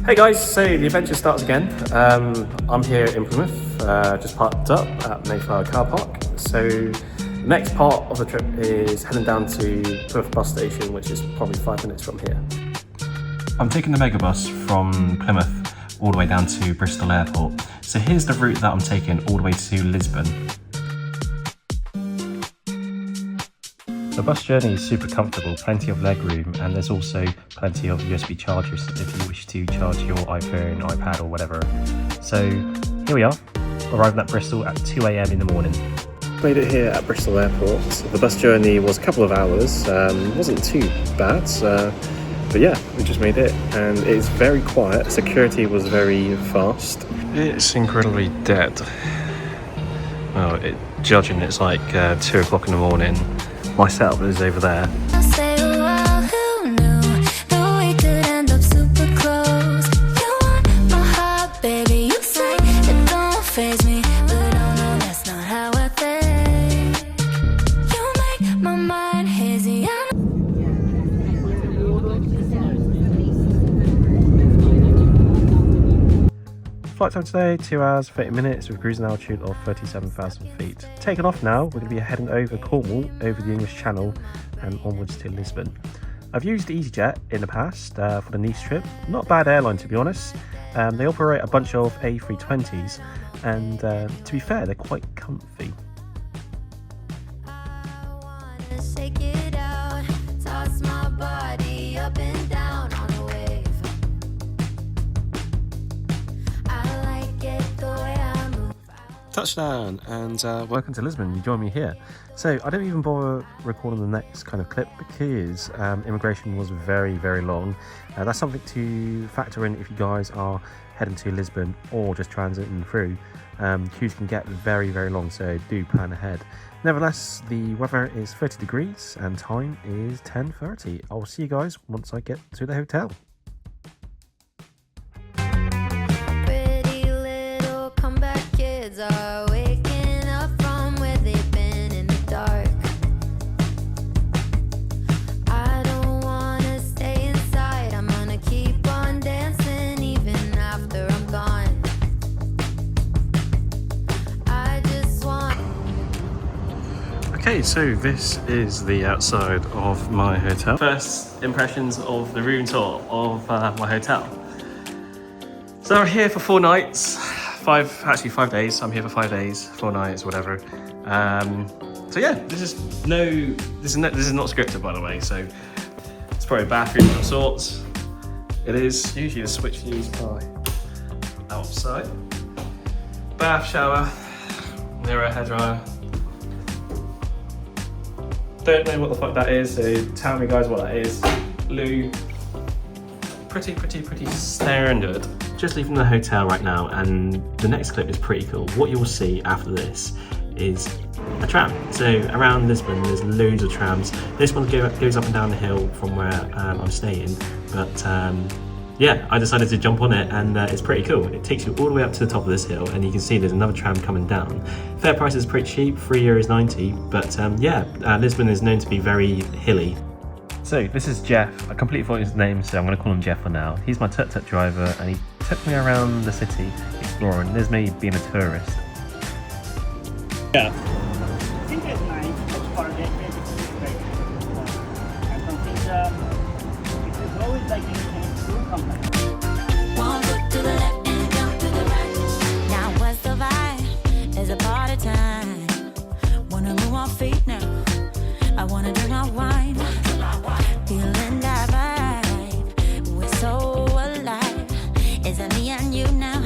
Hey guys, so the adventure starts again. I'm here in Plymouth, just parked up at Mayflower car park. So the next part of the trip is heading down to Plymouth bus station, which is probably 5 minutes from here. I'm taking the megabus from Plymouth all the way down to Bristol Airport. So here's the route that I'm taking all the way to Lisbon. The bus journey is super comfortable, plenty of leg room, and there's also plenty of USB chargers if you wish to charge your iPhone, iPad or whatever. So here we are, arriving at Bristol at 2 AM in the morning. Made it here at Bristol Airport. The bus journey was a couple of hours, wasn't too bad, but yeah, we just made it, and it's very quiet. Security was very fast. It's incredibly dead. Well, judging it's like 2 o'clock in the morning. My setup is over there. Flight time today, 2 hours, 30 minutes with cruising altitude of 37,000 feet. Taking off now, we're going to be heading over Cornwall, over the English Channel and onwards to Lisbon. I've used EasyJet in the past for the Nice trip. Not a bad airline to be honest. They operate a bunch of A320s and to be fair, they're quite comfy. Touchdown and welcome to Lisbon. You join me here. So I didn't even bother recording the next kind of clip because immigration was very long. That's something to factor in if you guys are heading to Lisbon or just transiting through. Queues can get very long, so do plan ahead. Nevertheless, the weather is 30 degrees and time is 10:30. I'll see you guys once I get to the hotel. Are waking up from where they've been in the dark. I don't wanna stay inside. I'm gonna keep on dancing even after I'm gone. I just want. Okay, so this is the outside of my hotel. First impressions of the room tour of my hotel. So I'm here for 4 nights. 5 days. I'm here for 5 days, 4 nights, whatever. So yeah, this is not scripted, by the way. So it's probably a bathroom of sorts. It is usually the switch used by outside. Bath, shower, mirror, hairdryer. Don't know what the fuck that is, so tell me guys what that is. Loo. Pretty standard. Just leaving the hotel right now, and the next clip is pretty cool. What you'll see after this is a tram. So around Lisbon there's loads of trams. This one goes up and down the hill from where I'm staying, but yeah, I decided to jump on it, and it's pretty cool. It takes you all the way up to the top of this hill, and you can see there's another tram coming down. Fare price is pretty cheap, €3.90, but yeah, Lisbon is known to be very hilly. So this is Jeff. I completely forgot his name, so I'm going to call him Jeff for now. He's my tuk-tuk driver, and he took me around the city exploring. There's me being a tourist. Yeah. I think it's nice. It's part of it. I don't think it's always like anything to come back. One foot to the left and jump to the right. Now what's the vibe? It's a party time. Wanna move on feet now. I wanna drink my wine. Feeling that vibe. We're so alive. Is it me and you now?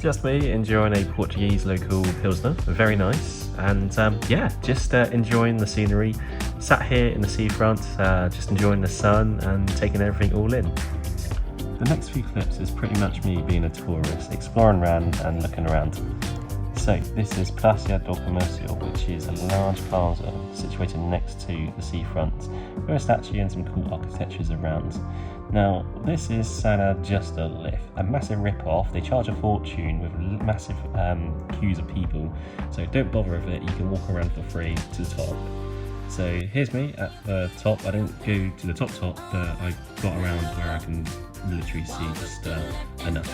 Just me enjoying a Portuguese local pilsner. Very nice. And yeah, just enjoying the scenery. Sat here in the seafront, just enjoying the sun and taking everything all in. The next few clips is pretty much me being a tourist, exploring around and looking around. So this is Pastel De Nata, which is a large plaza situated next to the seafront, with a statue and some cool architectures around. Now this is just a lift, a massive rip-off. They charge a fortune with massive queues of people, so don't bother with it. You can walk around for free to the top. So here's me at the top. I didn't go to the top, but I got around where I can military suit just enough.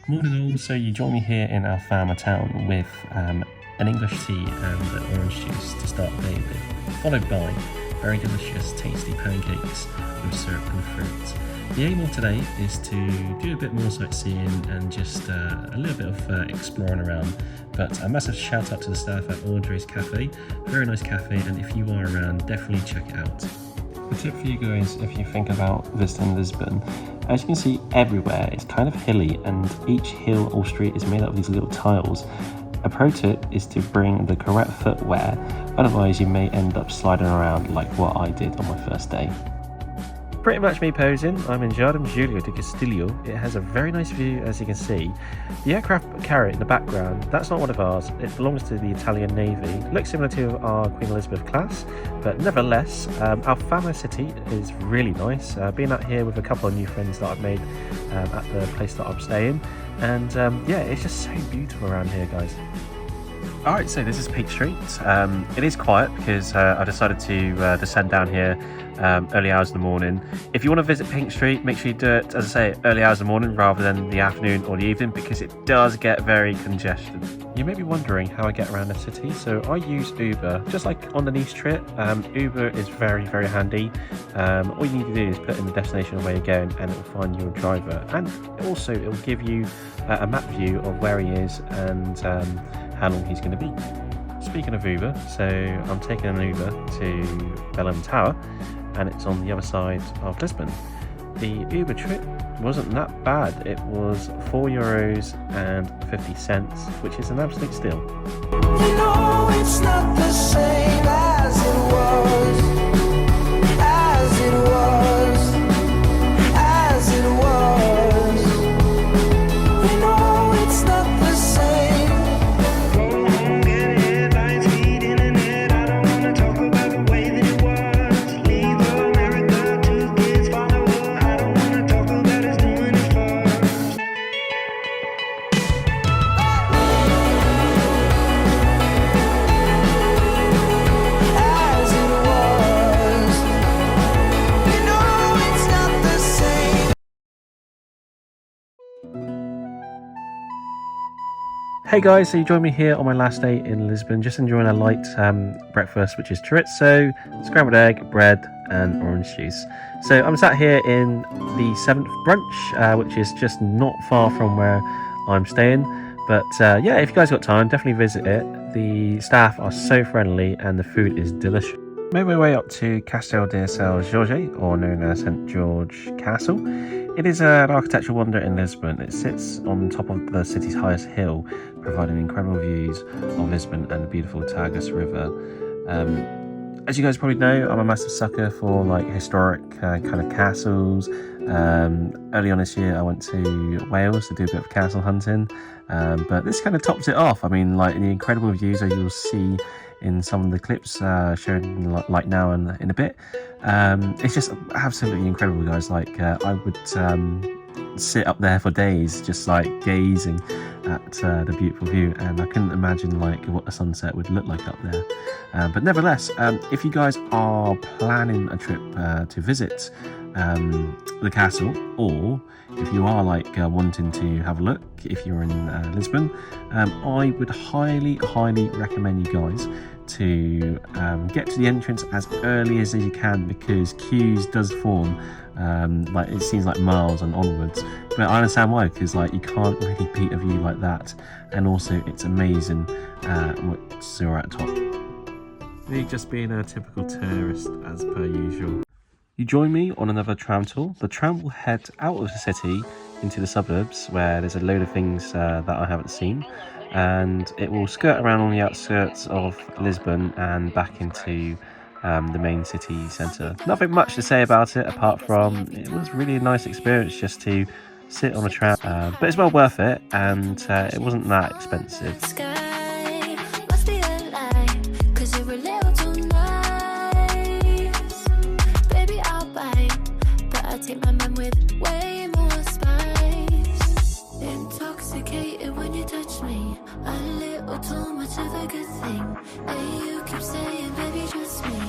Morning all, so you join me here in Aflama town with an English tea and an orange juice to start the day with, followed by very delicious tasty pancakes with syrup and fruit. The aim of today is to do a bit more sightseeing and just a little bit of exploring around, but a massive shout out to the staff at Audrey's Cafe, very nice cafe, and if you are around definitely check it out. The tip for you guys if you think about visiting Lisbon, as you can see everywhere it's kind of hilly and each hill or street is made up of these little tiles. A pro tip is to bring the correct footwear, otherwise you may end up sliding around like what I did on my first day. Pretty much me posing. I'm in Jardim Julio de Castilho. It has a very nice view, as you can see. The aircraft carrier in the background, that's not one of ours. It belongs to the Italian Navy. Looks similar to our Queen Elizabeth class, but nevertheless, Aflama city is really nice. Been out here with a couple of new friends that I've made at the place that I'm staying, and yeah, it's just so beautiful around here, guys. Alright, so this is Peak Street. It is quiet because I decided to descend down here early hours of the morning. If you want to visit Pink Street, make sure you do it, as I say, early hours of the morning rather than the afternoon or the evening, because it does get very congested. You may be wondering how I get around the city, so I use Uber. Just like on the Nice trip, Uber is very, very handy. All you need to do is put in the destination of where you're going and it will find your driver. And also it will give you a map view of where he is and how long he's going to be. Speaking of Uber, so I'm taking an Uber to Bellum Tower and it's on the other side of Lisbon. The Uber trip wasn't that bad. It was €4.50, which is an absolute steal. You know it's not the same as it was, as it was, as it was. You know it's not the same. Go home, get headlines, feed internet. I don't wanna talk about the way that it was. Leave America, 2 kids, follow her. I don't wanna talk about us doing it first. As it was, you know it's not the same. Hey guys, so you join me here on my last day in Lisbon, just enjoying a light breakfast, which is chorizo, scrambled egg, bread and orange juice. So I'm sat here in the 7th brunch, which is just not far from where I'm staying. But yeah, if you guys got time, definitely visit it. The staff are so friendly and the food is delicious. Made my way up to Pastel De Nata, or known as St George Castle. It is an architectural wonder in Lisbon. It sits on top of the city's highest hill, providing incredible views of Lisbon and the beautiful Tagus River. As you guys probably know, I'm a massive sucker for like historic kind of castles. Early on this year, I went to Wales to do a bit of castle hunting, but this kind of tops it off. I mean, like the incredible views that you'll see in some of the clips shown like now and in a bit. It's just absolutely incredible, guys. Like I would sit up there for days just like gazing at the beautiful view, and I couldn't imagine like what the sunset would look like up there. But nevertheless, if you guys are planning a trip to visit the castle, or if you are like wanting to have a look, if you're in Lisbon, I would highly recommend you guys to get to the entrance as early as you can, because queues does form like it seems like miles and onwards, but I understand why, because like you can't really beat a view like that, and also it's amazing once you're at top. Me just being a typical tourist as per usual. You join me on another tram tour. The tram will head out of the city into the suburbs where there's a load of things that I haven't seen, and it will skirt around on the outskirts of Lisbon and back into the main city centre. Nothing much to say about it apart from it was really a nice experience just to sit on a tram, but it's well worth it, and it wasn't that expensive. Sky must be a lie, 'cause you're a little too nice. Baby, I'll bite, but I take my memory with way more spice. Intoxicated when you touch me, a little too much of a good thing. And you keep saying, baby, trust me.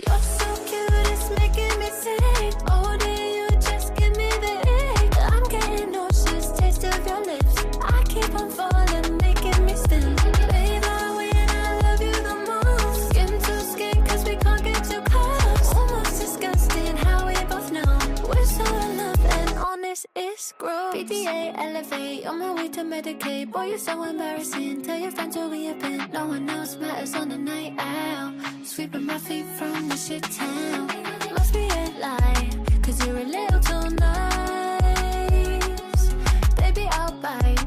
You're so cute, it's making me sick. Oh, do you just give me the ick? I'm getting nauseous, taste of your lips. I keep on falling, making me still. Babe, I win, I love you the most. Skin to skin, cause we can't get too close. Almost disgusting how we both know we're so in love and honest, it's gross. PDA, elevate, on my way to Medicaid. Boy, you're so embarrassing. Tell your friends where we have been. No one else matters on the night out. Sweeping my feet from the shit town. Must be a lie, cause you're a little too nice. Baby, I'll bite,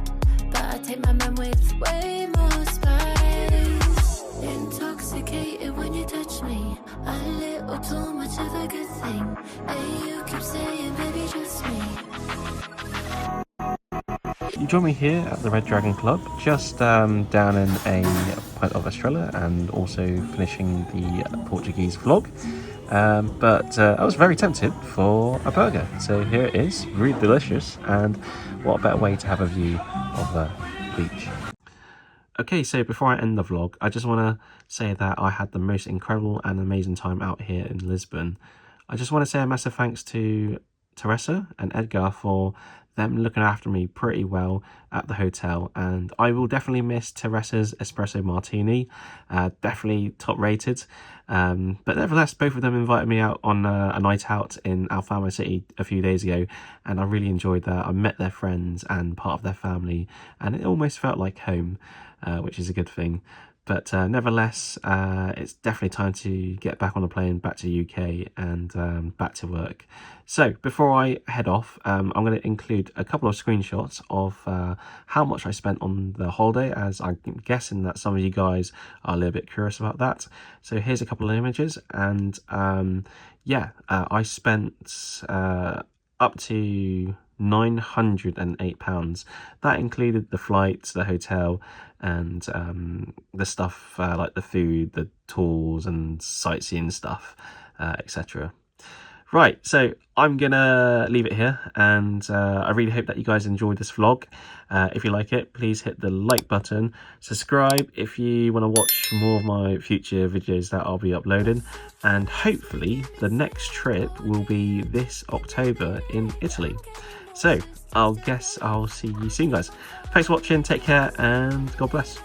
but I take my man with way more spice. Intoxicated when you touch me, a little too much of a good thing. And you keep saying, baby, trust me. You join me here at the Red Dragon Club, just down in a pint of Estrella and also finishing the Portuguese vlog. But I was very tempted for a burger, so here it is, really delicious, and what a better way to have a view of the beach. Okay, so before I end the vlog, I just want to say that I had the most incredible and amazing time out here in Lisbon. I just want to say a massive thanks to Teressa and Edgar for them looking after me pretty well at the hotel, and I will definitely miss Teressa's espresso martini, definitely top rated, but nevertheless both of them invited me out on a night out in Aflama city a few days ago, and I really enjoyed that. I met their friends and part of their family, and it almost felt like home, which is a good thing. But nevertheless, it's definitely time to get back on a plane, back to the UK and back to work. So before I head off, I'm going to include a couple of screenshots of how much I spent on the holiday, as I'm guessing that some of you guys are a little bit curious about that. So here's a couple of images, and yeah, I spent up to £908. That included the flights, the hotel, and the stuff like the food, the tours and sightseeing stuff, etc. Right, so I'm gonna leave it here, and I really hope that you guys enjoyed this vlog. If you like it, please hit the like button, subscribe if you want to watch more of my future videos that I'll be uploading, and hopefully the next trip will be this October in Italy. So I'll see you soon, guys. Thanks for watching, take care, and God bless.